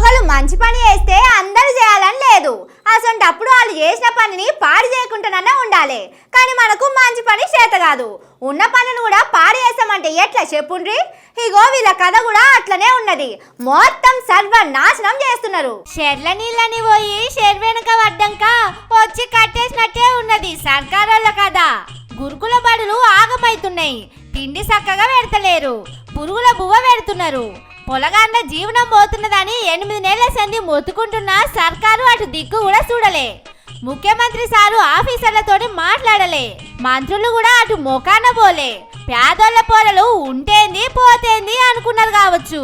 ఒకళ్ళు మంచి పని చేస్తే అందరూ చేయాలని లేదు. అసొంటప్పుడు వాళ్ళు చేసిన పనిని పాడు చేయకుండానే ఉండాలి. కానీ మనకు మంచి పని చేత కాదు. ఉన్న పనిని కూడా పాడు చేస్తామంటే ఎట్లా చెప్పుండ్రి. ఇగో వీళ్ళ కథ కూడా అట్లనే ఉన్నది. మొత్తం సర్వనాశనం చేస్తున్నారు. షెర్ల నీళ్ళని పోయి షెర్ వెనుక వడ్డంక వచ్చి కట్టేసినట్టే ఉన్నది సర్కారోళ్ళ కథ. గురుకుల బడులు ఆగమైతున్నాయి. తిండి చక్కగా పెడతలేరు. పురుగుల బువ్వ పెడుతున్నారు. పొలగాండ్ల జీవనం పోతున్నదని 8 నెలల సంధి మొత్తుకుంటున్న సర్కారు అటు దిక్కు కూడా చూడలే. ముఖ్యమంత్రి సారు ఆఫీసర్లతోటి మాట్లాడలే. మంత్రులు కూడా అటు మొకాన పోలే. పేదోళ్ల పోరలు ఉంటేంది పోతేంది అనుకున్నారు కావచ్చు.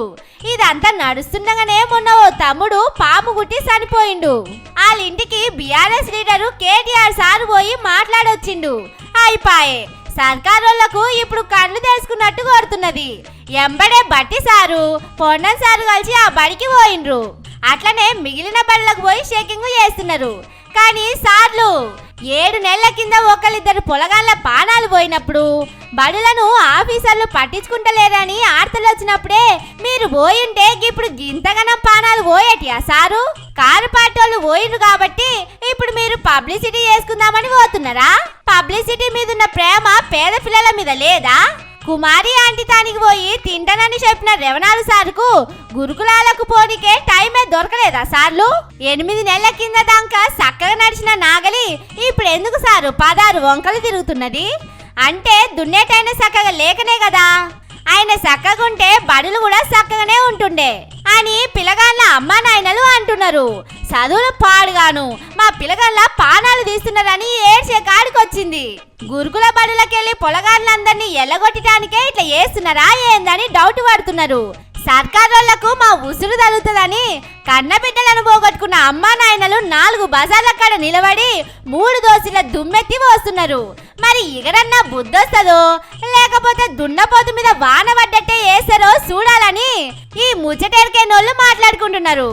ఇదంతా నడుస్తుండగానే మొన్న ఓ తమ్ముడు పాము గుట్టి చనిపోయిండు. వాళ్ళింటికి బీఆర్ఎస్ లీడరు కేటీఆర్ సారు పోయి మాట్లాడొచ్చిండు. అయిపాయే సర్కారోళ్లకు ఇప్పుడు కళ్ళు తెలుసుకున్నట్టు కోరుతున్నది. ఎంబడే బట్టి సారు పొన్నం సారు కలిసి ఆ బడికి పోయిండ్రు. అట్లనే మిగిలిన బళ్ళకు పోయి షేకింగ్ చేస్తున్నారు. కానీ సార్లు 7 నెలల కింద ఒకళ్ళిద్దరు పొలగాళ్ళ పానాలు పోయినప్పుడు బడులను ఆఫీసర్లు పట్టించుకుంటలేరని ఆర్తలు వచ్చినప్పుడే మీరు పోయింటే ఇప్పుడు గింతగనం పానాలు పోయేటియా సారు? కారు పాటోళ్ళు పోయిండ్రు కాబట్టి ఇప్పుడు మీరు పబ్లిసిటీ చేసుకుందామని పోతున్నారా? పబ్లిసిటీ మీద ఉన్న ప్రేమ పేద పిల్లల మీద లేదా? కుమారి ఆంటీ తానికి పోయి తింటానని చెప్పిన రెవనాలు సార్కు గురుకులాలకు పోనీకే టైమే దొరకలేదా సార్లు? 8 నెలల కింద దాకా చక్కగా నడిచిన నాగలి ఇప్పుడు ఎందుకు సారు 16 వంకలు తిరుగుతున్నది? అంటే దున్నేటైన చక్కగా లేకనే కదా. ఆయన చక్కగుంటే బడులు కూడా చక్కగానే ఉంటుండే అని పిల్లగాళ్ళ అమ్మా నాయనలు అంటున్నారు. చదువులు పాడుగాను మా పిల్లగాళ్ళ పానాలు తీస్తున్నారని ఏడ్చే కాడికొచ్చింది. గురుకుల బడులకెళ్ళి పొలగాళ్ళందరినీ ఎల్లగొట్టడానికే ఇట్లా చేస్తున్నారా ఏందని డౌట్ పడుతున్నారు. సర్కారోళ్లకు మా ఉసురు తగులుతుందని కన్న బిడ్డలను పోగొట్టుకున్న అమ్మా నాయనలు 4 బజార్ల కాడ నిలబడి 3 దోశల దుమ్మెత్తి పోస్తున్నారు. మరి ఇగరన్నా బుద్ధొస్తుందో లేకపోతే దున్నపోతు మీద వాన పడ్డట్టే వేస్తారో చూడాలని ఈ ముచ్చటేరికేనోళ్ళు మాట్లాడుకుంటున్నారు.